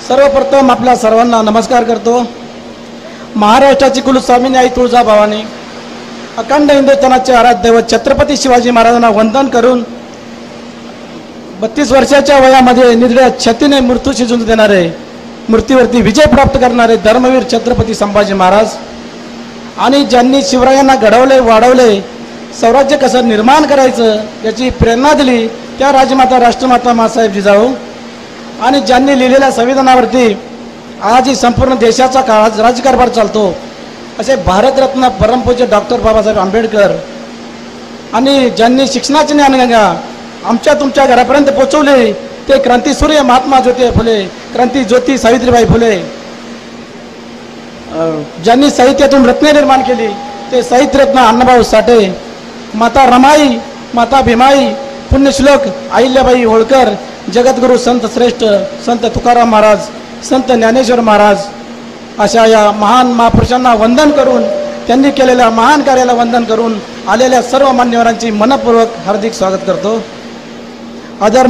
सर्वप्रथम आपल्या सर्वांना नमस्कार करतो। महाराष्ट्राची कुलस्वामिनी आई तुळजाभवानी, अखंड हिंदुस्थानाचे आराध्य दैवत छत्रपती शिवाजी महाराजांना वंदन करून 32 वर्षाच्या वयामध्ये निर्दय छतीने मृत्यूशी झुंज देणारे, मृत्यूवरती विजय प्राप्त करणारे धर्मवीर छत्रपती संभाजी महाराज आणि ज्यांनी शिवरायांना घडवले वाढवले, स्वराज्य कसं निर्माण करायचं याची प्रेरणा दिली त्या राजमाता राष्ट्रमाता माँसाहेब जिजाऊ आणि ज्यांनी लिहिलेल्या संविधानावरती आज ही संपूर्ण देशाचा राजकारभार चालतो असे भारतरत्न परमपूज्य डॉक्टर बाबासाहेब आंबेडकर आणि ज्यांनी शिक्षणाची ज्ञानगंगा आमच्या तुमच्या घरापर्यंत पोहोचवली ते क्रांतीसूर्य महात्मा ज्योतिबा फुले, क्रांती ज्योती सावित्रीबाई फुले, ज्यांनी साहित्यातून रत्ने निर्माण केली ते साहित्यरत्न अण्णाभाऊ साठे, माता रमाई, माता भीमाई, पुण्यश्लोक अहिल्याबाई होळकर, जगद्गुरु संत श्रेष्ठ संत तुकाराम महाराज, संत ज्ञानेश्वर महाराज अशा या महान महापुरुषांना वंदन करून, त्यांनी केलेल्या महान कार्याला वंदन करून आलेल्या सर्व मान्यवरांची मनपूर्वक हार्दिक स्वागत करतो। आदर